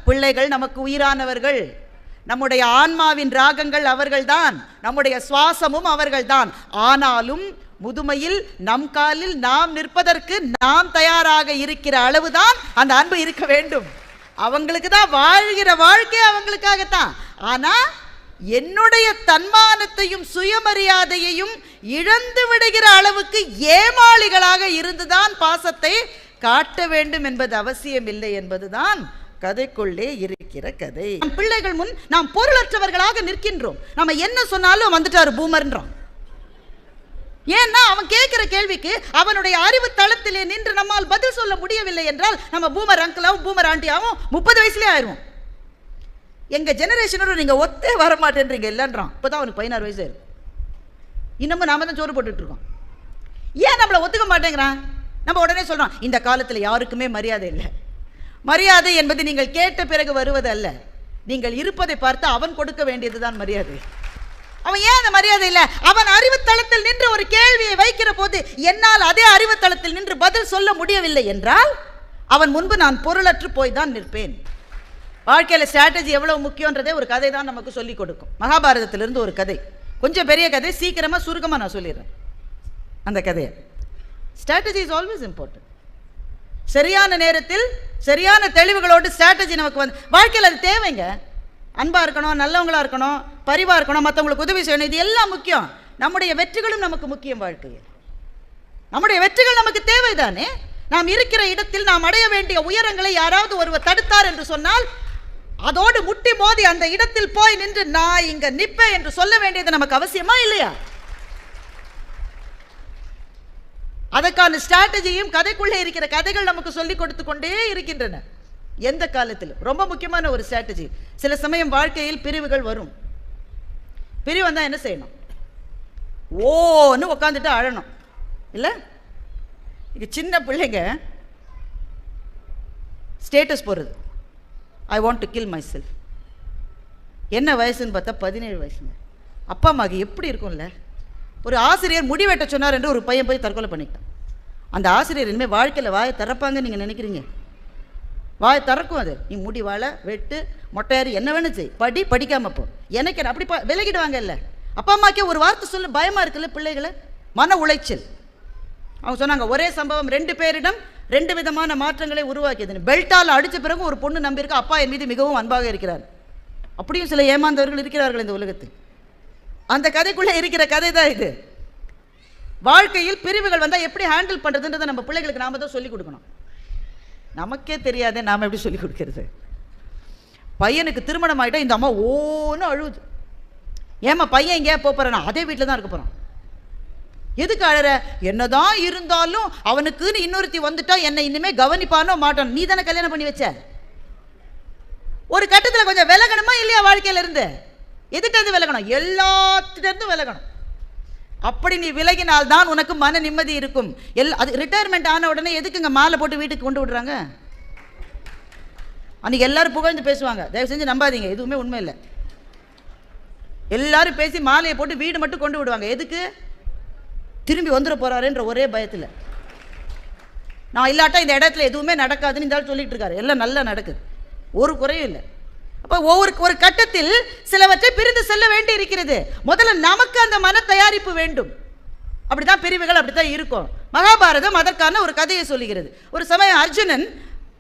பிள்ளைகள் நமக்கு உயிரானவர்கள். நம்முடைய ஆன்மாவின் ராகங்கள் அவர்கள்தான், நம்முடைய சுவாசமும் அவர்கள்தான். ஆனாலும் முதுமையில் நம் காலில் நாம் நிற்பதற்கு நாம் தயாராக இருக்கிற அளவுதான் அந்த அன்பு இருக்க வேண்டும். அவங்களுக்கு தான் வாழ்கிற வாழ்க்கை அவங்களுக்காகத்தான். ஆனா என்னுடைய தன்மானத்தையும் சுயமரியாதையையும் இழந்து விடுகிற அளவுக்கு ஏமாளிகளாக இருந்துதான் பாசத்தை காட்ட வேண்டும் என்பது அவசியம் இல்லை என்பதுதான் கதைக்குள்ளே இருக்கிற கதை. பிள்ளைகள் முன் நாம் பொருளற்றவர்களாக நிற்கின்றோம். நம்ம என்ன சொன்னாலும் வந்துட்டாரு பூமர்ன்றான். ஏன்னா அவன் கேட்கிற கேள்விக்கு அவனுடைய அறிவு தளத்திலே நின்று நம்மால் பதில் சொல்ல முடியவில்லை என்றால் நம்ம பூமர் அங்கிளாவும் பூமர் ஆண்டியாவும் 30 வயசுலேயே ஆயிரும். எங்க ஜெனரேஷனோட நீங்க ஒத்தே வர மாட்டேன்றீங்க இல்லைன்றான். இப்போதான் அவனுக்கு 16 வயசு இருக்கு. இன்னமும் நாம தான் சோறு போட்டுட்டு இருக்கோம். ஏன் நம்மளை ஒத்துக்க மாட்டேங்கிறான்? நம்ம உடனே சொல்றோம் இந்த காலத்தில் யாருக்குமே மரியாதை இல்லை. மரியாதை என்பது நீங்கள் கேட்ட பிறகு வருவது அல்ல, நீங்கள் இருப்பதை பார்த்து அவன் கொடுக்க வேண்டியதுதான் மரியாதை. அவன் ஏன் அந்த மரியாதை இல்லை? அவன் அறிவுத்தளத்தில் நின்று ஒரு கேள்வியை வைக்கிற போது என்னால் அதே அறிவுத்தளத்தில் நின்று பதில் சொல்ல முடியவில்லை என்றால் அவன் முன்பு நான் பொருளற்று போய் தான் நிற்பேன். வாழ்க்கையில் ஸ்ட்ராட்டஜி எவ்வளவு முக்கியன்றதே ஒரு கதை தான் நமக்கு சொல்லிக் கொடுக்கும். மகாபாரதத்திலிருந்து ஒரு கதை, கொஞ்சம் பெரிய கதை, சீக்கிரமாக சுருக்கமாக நான் சொல்லிடுறேன் அந்த கதையை. Strategy is always important. சரியான நேரத்தில் சரியான தெளிவுகளோடு ஸ்ட்ராட்டஜி நமக்கு வந்து வாழ்க்கையில் அது தேவைங்க. அன்பாக இருக்கணும், நல்லவங்களாக இருக்கணும், பரிவாக இருக்கணும், மற்றவங்களுக்கு உதவி செய்யணும், இது எல்லாம் முக்கியம். நம்முடைய வெற்றிகளும் நமக்கு முக்கியம். வாழ்க்கையில் நம்முடைய வெற்றிகள் நமக்கு தேவைதானே. நாம் இருக்கிற இடத்தில் நாம் அடைய வேண்டிய உயரங்களை யாராவது ஒருவர் தடுத்தார் என்று சொன்னால் அதோடு முட்டி மோதி அந்த இடத்தில் போய் நின்று நான் இங்க நிற்பேன் என்று சொல்ல வேண்டியது நமக்கு அவசியமா இல்லையா? அதற்கான ஸ்ட்ராட்டஜியும் கதைக்குள்ளே இருக்கிற கதைகள் நமக்கு சொல்லிக் கொடுத்து கொண்டே இருக்கின்றன. எந்த காலத்திலும் ரொம்ப முக்கியமான ஒரு ஸ்ட்ராட்டஜி. சில சமயம் வாழ்க்கையில் பிரிவுகள் வரும். பிரிவு வந்தால் என்ன செய்யணும்? ஓன்னு உட்காந்துட்டு அழணும் இல்லை? இங்கே சின்ன பிள்ளைங்க ஸ்டேட்டஸ் போடுறது, I want to kill myself. என்ன வயசுன்னு பார்த்தா 17 வயசுங்க. அப்பா அம்மாவுக்கு எப்படி இருக்கும்ல? ஒரு ஆசிரியர் முடி வெட்ட சொன்னார் என்று ஒரு பையன் போய் தற்கொலை பண்ணிட்டான். அந்த ஆசிரியர் இனிமேல் வாழ்க்கையில் வாயை திறப்பாங்கன்னு நீங்கள் நினைக்கிறீங்க? வாயை திறக்கும். அது நீ முடி வாழை வெட்டு மொட்டையாரி என்ன வேணும் செய், படிக்காமல் போ, எனக்கு அப்படி விலகிடுவாங்க இல்லை? அப்பா அம்மாக்கே ஒரு வார்த்தை சொல்ல பயமாக இருக்குல்ல பிள்ளைகளை. மன உளைச்சல். அவங்க சொன்னாங்க ஒரே சம்பவம் 2 பேரிடம் 2 விதமான மாற்றங்களை உருவாக்கியது. பெல்ட்டால் அடித்த பிறகு ஒரு பொண்ணு நம்பியிருக்கா அப்பா என் மீது மிகவும் அன்பாக இருக்கிறார். அப்படியும் சில ஏமாந்தவர்கள் இருக்கிறார்கள் இந்த உலகத்தில். அந்த கதைக்குள்ளே இருக்கிற கதை தான் இது. வாழ்க்கையில் பிரிவுகள் வந்தால் எப்படி ஹேண்டில் பண்ணுறதுன்றதை நம்ம பிள்ளைகளுக்கு நாம தான் சொல்லிக் கொடுக்கணும். நமக்கே தெரியாதே நாம் எப்படி சொல்லிக் கொடுக்கறது? பையனுக்கு திருமணம் ஆகிட்டா இந்த அம்மா ஓன்னு அழுவுது. ஏமா பையன் எங்கேயா போகிறானா? அதே வீட்டில் தான் இருக்க போகிறான். எதுக்கு அழற? என்னதான் இருந்தாலும் அவனுக்குன்னு இன்னொருத்தி வந்துட்டா என்னை இனிமே கவனிப்பானோ மாட்டான். நீ தானே கல்யாணம் பண்ணி வச்ச. ஒரு கட்டத்தில் கொஞ்சம் விலகணுமா இல்லையா? வாழ்க்கையில இருந்து எதுக்கு விலகணும்? எல்லாத்திலிருந்து விலகணும். அப்படி நீ விலகினால் தான் உனக்கு மன நிம்மதி இருக்கும். அது ரிட்டையர்மெண்ட் ஆன உடனே எதுக்குங்க மாலை போட்டு வீட்டுக்கு கொண்டு விடுறாங்க? அன்னைக்கு எல்லாரும் புகழ்ந்து பேசுவாங்க. தயவு செஞ்சு நம்பாதீங்க, எதுவுமே உண்மை இல்லை. எல்லாரும் பேசி மாலையை போட்டு வீடு மட்டும் கொண்டு விடுவாங்க. எதுக்கு? திரும்பி வந்துட போறாருன்ற ஒரே பயத்தில். நான் இல்லாட்டா இந்த இடத்துல எதுவுமே நடக்காதுன்னு இந்த ஆள் சொல்லிட்டு இருக்காரு. எல்லாம் நல்லா நடக்குது, ஒரு குறையும் இல்லை. அப்போ ஒரு கட்டத்தில் சிலவற்றை பிரிந்து செல்ல வேண்டி இருக்கிறது. முதல்ல நமக்கு அந்த மன தயாரிப்பு வேண்டும். அப்படித்தான் பிரிவுகள் அப்படித்தான் இருக்கும். மகாபாரதம் அதற்கான ஒரு கதையை சொல்லுகிறது. ஒரு சமயம் அர்ஜுனன்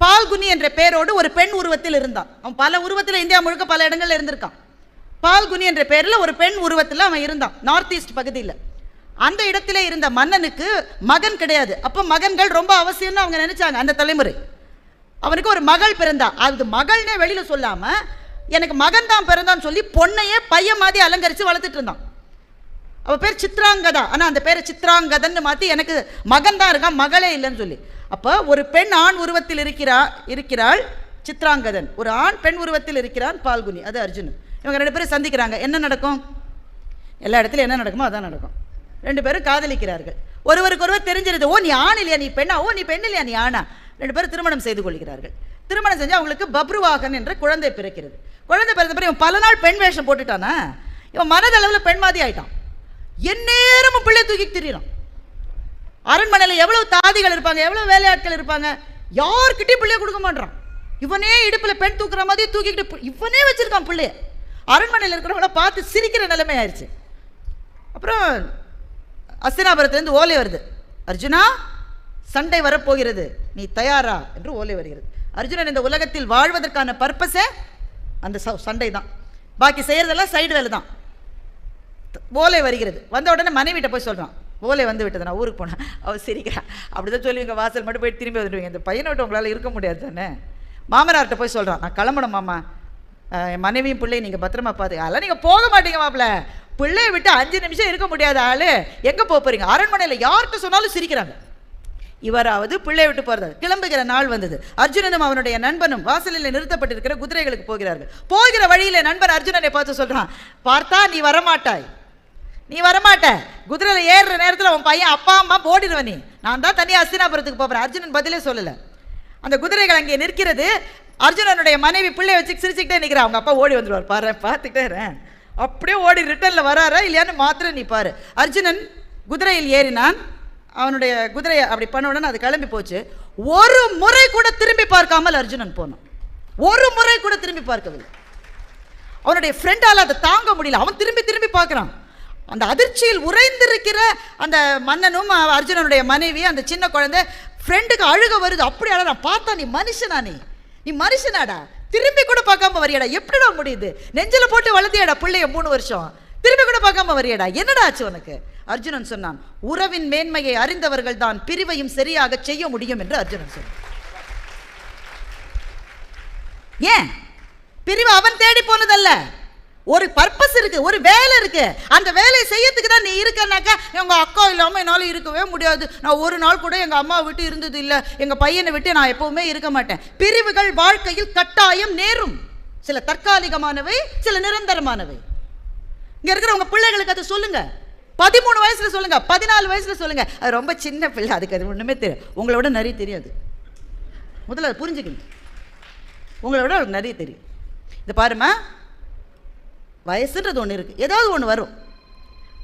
பால்குனி என்ற பெயரோடு ஒரு பெண் உருவத்தில் இருந்தான். அவன் பல உருவத்தில் இந்தியா முழுக்க பல இடங்கள்ல இருந்திருக்கான். பால்குனி என்ற பெயரில் ஒரு பெண் உருவத்தில் அவன் இருந்தான், நார்த் ஈஸ்ட் பகுதியில். அந்த இடத்திலே இருந்த மன்னனுக்கு மகன் கிடையாது. அப்போ மகன்கள் ரொம்ப அவசியம்னு அவங்க நினைச்சாங்க அந்த தலைமுறை. அவனுக்கு ஒரு மகள் பிறந்தா. அது மகள்னே வெளியில சொல்லாம எனக்கு மகன் தான் பிறந்தான்னு சொல்லி பொண்ணையே பையன் மாதிரி அலங்கரித்து வளர்த்துட்டு இருந்தான். அவள் பேர் சித்ராங்கதா. ஆனால் அந்த பேரை சித்ராங்கதன்னு மாற்றி எனக்கு மகன் தான் இருக்கான், மகளே இல்லைன்னு சொல்லி. அப்போ ஒரு பெண் ஆண் உருவத்தில் இருக்கிறாள் சித்ராங்கதன், ஒரு ஆண் பெண் உருவத்தில் இருக்கிறான் பால்குனி, அது அர்ஜுனன். இவங்க 2 பேரும் சந்திக்கிறாங்க. என்ன நடக்கும்? எல்லா இடத்துலையும் என்ன நடக்குமோ அதான் நடக்கும். 2 பேரும் காதலிக்கிறார்கள். ஒருவருக்கு ஒருவர் தெரிஞ்சிருது. ஓ நீ ஆண் இல்லையா, நீ பெண்ணா? ஓ நீ பெண் இல்லையா, நீ ஆணா? 2 பேரும் திருமணம் செய்து கொள்கிறார்கள். திருமணம் செஞ்சு அவங்களுக்கு பப்ருவாகன் என்ற குழந்தை பிறக்கிறது. குழந்தை பிறந்த பிறகு இவன் பல நாள் பெண் வேஷம் போட்டுட்டானா, இவன் மனதளவில் பெண் மாதிரி ஆயிட்டான். எந்நேரமும் பிள்ளை தூக்கி திரியிறான். அரண்மனையில் எவ்வளவு தாதிகள் இருப்பாங்க, எவ்வளவு வேலையாட்கள் இருப்பாங்க, யார்கிட்டையும் பிள்ளைய கொடுக்க மாட்டான். இவனே இடுப்பில் பெண் தூக்குற மாதிரி தூக்கிக்கிட்டு இவனே வச்சிருக்கான் பிள்ளைய. அரண்மனையில் இருக்கிறவங்கள பார்த்து சிரிக்கிற நிலைமை ஆயிடுச்சு. அப்புறம் அஸ்தினாபுரத்துலேருந்து ஓலை வருது, அர்ஜுனா சண்டை வரப்போகிறது, நீ தயாரா என்று ஓலை வருகிறது. அர்ஜுனன் இந்த உலகத்தில் வாழ்வதற்கான பர்பஸே அந்த சண்டை தான், பாக்கி செய்யறதெல்லாம் சைடு வேலை தான். ஓலை வருகிறது. வந்த உடனே மனைவிட்ட போய் சொல்கிறான், ஓலை வந்து விட்டது, நான் ஊருக்கு போனேன். அவள் சிரிக்கிறான். அப்படி தான் சொல்லுவீங்க, வாசல் மட்டும் போய் திரும்பி வந்துடுவீங்க. இந்த பையனை விட்டு உங்களால் இருக்க முடியாது தானே. மாமனார்கிட்ட போய் சொல்கிறான், நான் கிளம்பணும் மாமா, என் மனைவியும் பிள்ளையும் நீங்கள் பத்திரமா பார்த்து. அதெல்லாம் நீங்கள் போக மாட்டீங்க மாப்பிள்ள, பிள்ளையை விட்டு 5 நிமிஷம் இருக்க முடியாத ஆள் எங்கே போகிறீங்க? அரண்மனையில் யார்கிட்ட சொன்னாலும் சிரிக்கிறாங்க. இவராவது பிள்ளையை விட்டு போகிறது. கிளம்புகிற நாள் வந்தது. அர்ஜுனனும் அவனுடைய நண்பனும் வாசலில் நிறுத்தப்பட்டிருக்கிற குதிரைகளுக்கு போகிறார்கள். போகிற வழியில நண்பன் அர்ஜுனனை பார்த்து சொல்றான், பார்த்தா நீ வரமாட்டாய், நீ வரமாட்ட, குதிரையில் ஏறுற நேரத்தில் உன் பையன் அப்பா அம்மா போடிடுவ, நான் தான் தனியாக அஸ்தினாபுரத்துக்கு போகிறேன். அர்ஜுனன் பதிலே சொல்லலை. அந்த குதிரைகள் அங்கே நிற்கிறது. அர்ஜுனனுடைய மனைவி பிள்ளையை வச்சு சிரிச்சுக்கிட்டே நிற்கிறா. அவங்க அப்பா ஓடி வந்துடுவார், பாரு பார்த்துக்கிட்டே அப்படியே ஓடி ரிட்டர்னில் வராரா இல்லையான்னு மாத்திரம் நீ பாரு. அர்ஜுனன் குதிரையில் ஏறினான். அவனுடைய குதிரையை அப்படி பண்ண உடனே அது கிளம்பி போச்சு. ஒரு முறை கூட திரும்பி பார்க்காமல் அர்ஜுனன் போனான். ஒரு முறை கூட திரும்பி பார்க்கவில்லை. அவனுடைய ஃப்ரெண்டால் அதை தாங்க முடியல. அவன் திரும்பி திரும்பி பார்க்குறான். அந்த அதிர்ச்சியில் உறைந்திருக்கிற அந்த மன்னனும் அர்ஜுனனுடைய மனைவி அந்த சின்ன குழந்தை ஃப்ரெண்டுக்கு அழுக வருது. அப்படி அழகான். பார்த்தா நீ மனுஷனா, நீ மனுஷனாடா, திரும்பி கூட பார்க்காம வரியாடா, எப்படிடா முடியுது? நெஞ்சில் போட்டு வளர்த்தியாடா பிள்ளைய 3 வருஷம், திரும்பி கூட பார்க்காம வரியாடா, என்னடா ஆச்சு உனக்கு? அர்ஜுனன் சொன்னான், உறவின் மேன்மையை அறிந்தவர்கள் தான் பிரிவையும் சரியாக செய்ய முடியும் என்று அர்ஜுனன் சொன்னான். ஏன் பிரிவு அவன் தேடி போனதல்ல, ஒரு பர்பஸ் இருக்கு, ஒரு வேலை இருக்கு. அந்த வேலையை செய்யறதுக்கு தான் நீ இருக்கனாக்கா, எங்க அக்கா இல்லாமல் என்னால் இருக்கவே முடியாது, நான் ஒரு நாள் கூட எங்க அம்மா விட்டு இருந்தது இல்லை, எங்க பையனை விட்டு நான் எப்பவுமே இருக்க மாட்டேன். பிரிவுகள் வாழ்க்கையில் கட்டாயம் நேரும். சில தற்காலிகமானவை, சில நிரந்தரமானவை. இங்க இருக்கிற உங்க பிள்ளைகளுக்கு அதை சொல்லுங்க. 13 வயசுல சொல்லுங்க, 14 வயசுல சொல்லுங்க. அது ரொம்ப சின்ன பிள்ளை, அதுக்கு அது ஒண்ணுமே தெரியும். உங்களோட நிறைய தெரியாது. முதல்ல அது புரிஞ்சுக்கணும். உங்களோட நிறைய தெரியும். இது பாருமா, வயசுன்றது ஒன்று இருக்குது, ஏதாவது ஒன்று வரும்.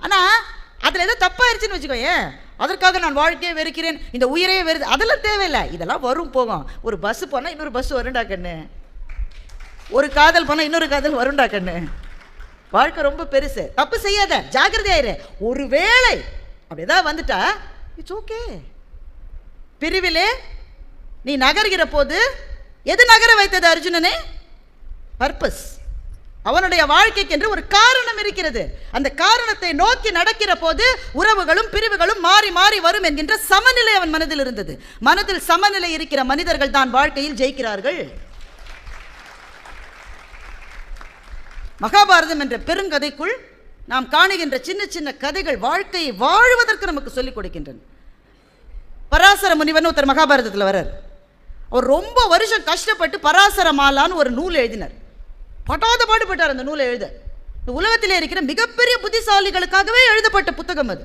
ஆனால் அதில் ஏதோ தப்பாயிருச்சுன்னு வச்சுக்கோயே, அதற்காக நான் வாழ்க்கையை வெறுக்கிறேன், இந்த உயிரையே வெறுது, அதெல்லாம் தேவையில்லை. இதெல்லாம் வரும் போகும். ஒரு பஸ்ஸு போனால் இன்னொரு பஸ் வருண்டா கண்ணு, ஒரு காதல் போனால் இன்னொரு காதல் வருண்டா கண்ணு. வாழ்க்கை ரொம்ப பெருசு. தப்பு செய்யாத, ஜாக்கிரதையாயிரு. ஒரு வேளை அப்படி ஏதாவது வந்துட்டா இட்ஸ் ஓகே. பிரிவிலே நீ நகர்கிற போது எது நகர வைத்தது அர்ஜுனனே? பர்பஸ். அவனுடைய வாழ்க்கைக்கு என்று ஒரு காரணம் இருக்கிறது. அந்த காரணத்தை நோக்கி நடக்கிற போது உறவுகளும் பிரிவுகளும் மாறி மாறி வரும் என்கின்ற சமநிலை அவன் மனதில் இருந்தது. மனதில் சமநிலை இருக்கிற மனிதர்கள் தான் வாழ்க்கையில் ஜெயிக்கிறார்கள். மகாபாரதம் என்ற பெருங்கதைக்குள் நாம் காணுகின்ற சின்ன சின்ன கதைகள் வாழ்க்கையை வாழ்வதற்கு நமக்கு சொல்லிக் கொடுக்கின்றன. பராசர முனிவன் ஒருத்தர் மகாபாரதத்தில் வர்றார். அவர் ரொம்ப வருஷம் கஷ்டப்பட்டு பராசர மாலான்னு ஒரு நூல் எழுதினார். பட்டாத பாடுபட்டார் அந்த நூலை எழுத. இந்த உலகத்திலே இருக்கிற மிகப்பெரிய புத்திசாலிகளுக்காகவே எழுதப்பட்ட புத்தகம் அது.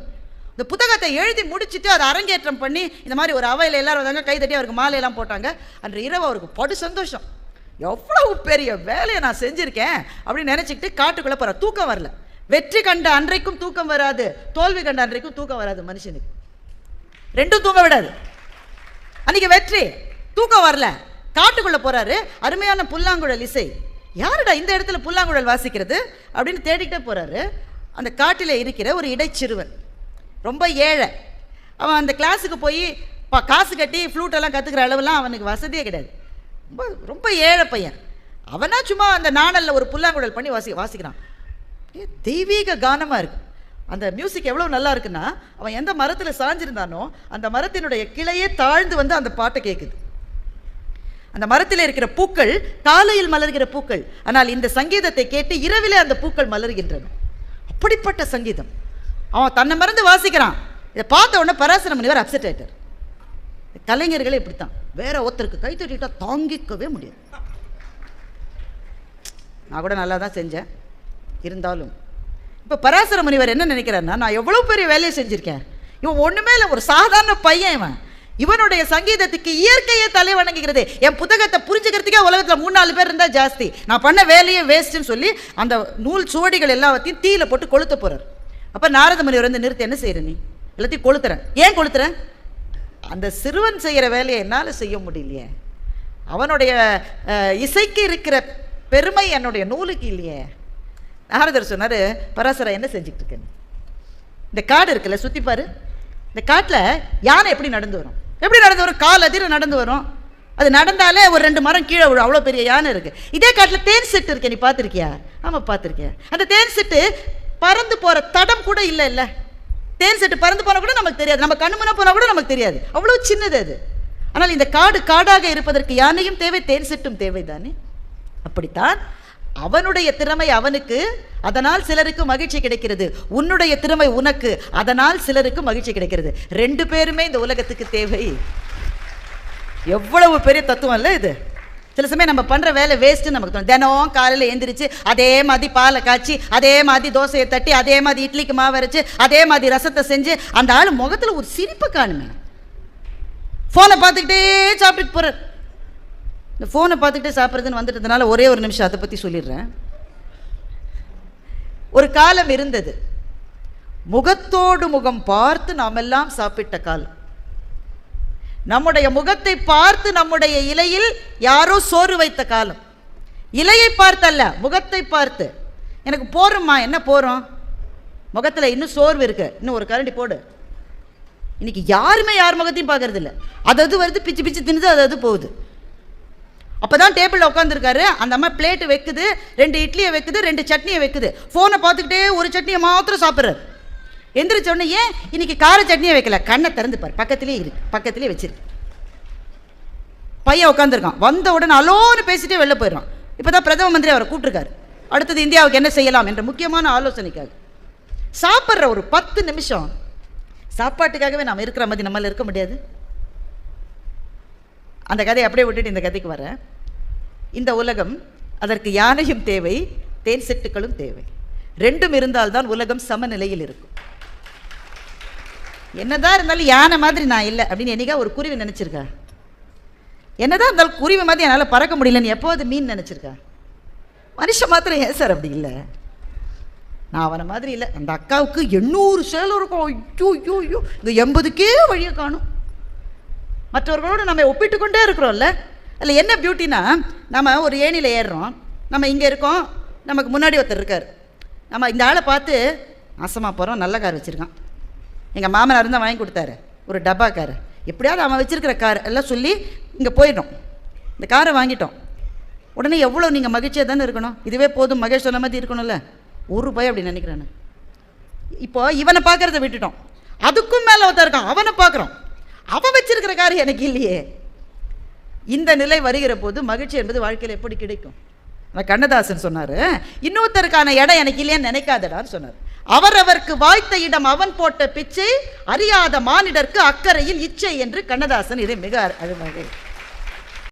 இந்த புத்தகத்தை எழுதி முடிச்சுட்டு அதை அரங்கேற்றம் பண்ணி இந்த மாதிரி ஒரு அவையில் எல்லாரும் வந்தாங்க, கைதட்டி அவருக்கு மாலையெல்லாம் போட்டாங்க. அன்று இரவு அவருக்கு படு சந்தோஷம். எவ்வளவு பெரிய வேலையை நான் செஞ்சுருக்கேன் அப்படின்னு நினச்சிக்கிட்டு காட்டுக்குள்ளே போகிறார். தூக்கம் வரல. வெற்றி கண்ட அன்றைக்கும் தூக்கம் வராது, தோல்வி கண்ட அன்றைக்கும் தூக்கம் வராது மனுஷனுக்கு. ரெண்டும் தூங்க விடாது. அன்றைக்கி வெற்றி, தூக்கம் வரல, காட்டுக்குள்ளே போகிறாரு. அருமையான புல்லாங்குழல் இசை. யாருடா இந்த இடத்துல புல்லாங்குழல் வாசிக்கிறது அப்படின்னு தேடிக்கிட்டே போகிறாரு. அந்த காட்டில் இருக்கிற ஒரு இடைச்சிறுவன், ரொம்ப ஏழை. அவன் அந்த கிளாஸுக்கு போய் காசு கட்டி ஃப்ளூட்டெல்லாம் கற்றுக்கிற அளவுலாம் அவனுக்கு வசதியே கிடையாது. ரொம்ப ரொம்ப ஏழை பையன். அவனா சும்மா அந்த நாணலில் ஒரு புல்லாங்குழல் பண்ணி வாசிக்கிறான். தெய்வீக கானமாக இருக்குது. அந்த மியூசிக் எவ்வளோ நல்லா இருக்குன்னா, அவன் எந்த மரத்தில் சாஞ்சிருந்தானோ அந்த மரத்தினுடைய கிளையே தாழ்ந்து வந்து அந்த பாட்டை கேட்குது. அந்த மரத்தில் இருக்கிற பூக்கள் காலையில் மலர்கிற பூக்கள், ஆனால் இந்த சங்கீதத்தை கேட்டு இரவிலே அந்த பூக்கள் மலர்கின்றன. அப்படிப்பட்ட சங்கீதம். அவன் தன்னை மறந்து வாசிக்கிறான். இதை பார்த்த உடனே பராசர முனிவர் அப்செட் ஆயிட்டார். கலைஞர்களே இப்படித்தான், வேற ஒருத்தருக்கு கை தட்டிட்டா தாங்கிக்கவே முடியாது. நான் கூட நல்லா தான் செஞ்சேன், இருந்தாலும் இப்போ பராசர முனிவர் என்ன நினைக்கிறாருன்னா, நான் எவ்வளோ பெரிய வேலையை செஞ்சுருக்கேன், இவன் ஒன்றுமே இல்லை, ஒரு சாதாரண பையன், இவனுடைய சங்கீதத்துக்கு இயற்கையே தலை வணங்குகிறது. என் புத்தகத்தை புரிஞ்சுக்கிறதுக்கே உலகத்தில் 3-4 பேர் இருந்தால் ஜாஸ்தி, நான் பண்ண வேலையே வேஸ்ட்டுன்னு சொல்லி அந்த நூல் சுவடிகள் எல்லாத்தையும் தீயில போட்டு கொளுத்த போகிறார். அப்போ நாரத முனிவர் வந்து நிறுத்தி, என்ன செய்கிற நீ? எல்லாத்தையும் கொளுத்துறேன். ஏன் கொளுத்துறேன்? அந்த சிறுவன் செய்கிற வேலையை என்னால் செய்ய முடியலையே, அவனுடைய இசைக்கு இருக்கிற பெருமை என்னுடைய நூலுக்கு இல்லையே. நாரதர் சொன்னார், பராசரா என்ன செஞ்சுக்கிட்டு இருக்கேன், இந்த காடு இருக்குல்ல சுற்றி பாரு, இந்த காட்டில் யானை எப்படி நடந்து வரும், எப்படி நடந்து வரும், கால் அதிர நடந்து வரும். அது நடந்தாலே ஒரு 2 மரம் கீழே விழும், அவ்வளோ பெரிய யானை இருக்குது. இதே காட்டில் தேன் சிட்டு இருக்கு, நீ பார்த்துருக்கியா? ஆமாம் பார்த்துருக்கியா. அந்த தேன் சிட்டு பறந்து போகிற தடம் கூட இல்லை. இல்லை, தேன் சிட்டு பறந்து போனால் கூட நமக்கு தெரியாது, நம்ம கண்ணு முன்னா போனால் கூட நமக்கு தெரியாது, அவ்வளோ சின்னது அது. ஆனால் இந்த காடு காடாக இருப்பதற்கு யானையும் தேவை, தேன் சிட்டும் தேவை தானே. அப்படித்தான் அவனுடைய திறமை அவனுக்கு, அதனால் சிலருக்கு மகிழ்ச்சி கிடைக்கிறது. உன்னுடைய திறமை உனக்கு, அதனால் சிலருக்கு மகிழ்ச்சி கிடைக்கிறது. 2 பேருமே இந்த உலகத்துக்கு தேவை. எவ்வளவு பெரிய தத்துவம் இல்லை இது. சில சமயம் நம்ம பண்ணுற வேலை வேஸ்ட்டு நமக்கு தோணும். தினம் காலையில் எழுந்திரிச்சு அதே மாதிரி பாலை காய்ச்சி, அதே மாதிரி தோசையை தட்டி, அதே மாதிரி இட்லிக்கு மாவு அரைச்சு, அதே மாதிரி ரசத்தை செஞ்சு, அந்த ஆள் முகத்தில் ஒரு சிரிப்பை காணுமே. ஃபோனை பார்த்துக்கிட்டே சாப்பிட்டுட்டு போகிறார். இந்த ஃபோனை பார்த்துக்கிட்டே சாப்பிட்றதுன்னு வந்துட்டதுனால ஒரே ஒரு நிமிஷம் அதை பற்றி சொல்லிடுறேன். ஒரு காலம் இருந்தது, முகத்தோடு முகம் பார்த்து நாம் எல்லாம் சாப்பிட்ட காலம். நம்முடைய முகத்தை பார்த்து நம்முடைய இலையில் யாரோ சோறு வைத்த காலம். இலையை பார்த்தல்ல, முகத்தை பார்த்து. எனக்கு போறோம்மா, என்ன போகிறோம், முகத்தில் இன்னும் சோர்வு இருக்கு, இன்னும் ஒரு கரண்டி போடு. இன்னைக்கு யாருமே யார் முகத்தையும் பார்க்கறது இல்லை. அது வருது, பிச்சு பிச்சு தின்னுது, அது போகுது. அப்போதான் டேபிளில் உட்காந்துருக்காரு, அந்த அம்மா பிளேட்டு வைக்குது, 2 இட்லியை வைக்குது, 2 சட்னியை வைக்குது. ஃபோனை பார்த்துக்கிட்டே ஒரு சட்னியை மாத்திரம் சாப்பிட்றாரு. எந்திரிச்ச உடனே, ஏன் இன்னைக்கு கார சட்னியை வைக்கல, கண்ணை திறந்துப்பார், பக்கத்துலேயே இருக்கு, பக்கத்துலேயே வச்சிருக்கு. பையன் உட்காந்துருக்கான், வந்த உடனே அலோன்னு பேசிட்டே வெளில போயிடுறான். இப்போ தான் பிரதம மந்திரி அவரை கூப்பிட்டுருக்காரு, அடுத்தது இந்தியாவுக்கு என்ன செய்யலாம் என்ற முக்கியமான ஆலோசனைக்காக. சாப்பிட்ற ஒரு 10 நிமிஷம் சாப்பாட்டுக்காகவே நாம் இருக்கிற மாதிரி நம்மளால் இருக்க முடியாது. அந்த கதையை அப்படியே விட்டுட்டு இந்த கதைக்கு வரேன். இந்த உலகம், அதற்கு யானையும் தேவை, தேன் சிட்டுக்களும் தேவை. 2ம் இருந்தால்தான் உலகம் சமநிலையில் இருக்கும். என்னதான் இருந்தாலும் யானை மாதிரி நான் இல்லை அப்படின்னு என்னைக்கா ஒரு குருவி நினச்சிருக்கா? என்னதான் இருந்தாலும் குருவி மாதிரி என்னால் பறக்க முடியலன்னு எப்போது மீன் நினச்சிருக்கா? மனுஷன் மாத்திரம் ஏன் சார் அப்படி இல்லை? நான் அவனை மாதிரி இல்லை. அந்த அக்காவுக்கு 800 சேலம் இருக்கும். ஐயோ ஐயோ ஐயோ, இந்த 80க்கே வழியை காணும். மற்றவர்களோடு நம்ம ஒப்பிட்டு கொண்டே இருக்கிறோம்ல. அதில் என்ன பியூட்டினா, நம்ம ஒரு ஏணியில் ஏறுறோம், நம்ம இங்கே இருக்கோம், நமக்கு முன்னாடி ஒருத்தர் இருக்கார். நம்ம இந்த ஆளை பார்த்து நாசமாக போகிறோம், நல்ல கார் வச்சுருக்கான், எங்கள் மாமனார் இருந்தால் வாங்கி கொடுத்தாரு, ஒரு டப்பா கார், எப்படியாவது அவன் வச்சுருக்கிற கார் எல்லாம் சொல்லி இங்கே போயிட்டோம், இந்த காரை வாங்கிட்டோம். உடனே எவ்வளோ நீங்கள் மகிழ்ச்சியாக தானே இருக்கணும். இதுவே போதும், மகேஷ் சொன்ன மாதிரி இருக்கணும்ல. ஒரு பயம் அப்படி நினைக்கிறேன்னு. இப்போ இவனை பார்க்குறத விட்டுட்டோம், அதுக்கும் மேலே ஒருத்தர் இருக்கான், அவனை பார்க்குறோம், அவன் வச்சிருக்கிற கார் எனக்கு இல்லையே. இந்த நிலை வருகிற போது மகிழ்ச்சி என்பது வாழ்க்கையில் எப்படி கிடைக்கும்? கண்ணதாசன் சொன்னார், இன்னொருத்தருக்கான இடம் எனக்கு இல்லைன்னு நினைக்காதடான்னு சொன்னார். அவரவருக்கு வாய்த்த இடம் அவன் போட்ட பிச்சை, அறியாத மானிடர்க்கு அக்கறையில் இச்சை என்று கண்ணதாசன் இதை மிக அழகாக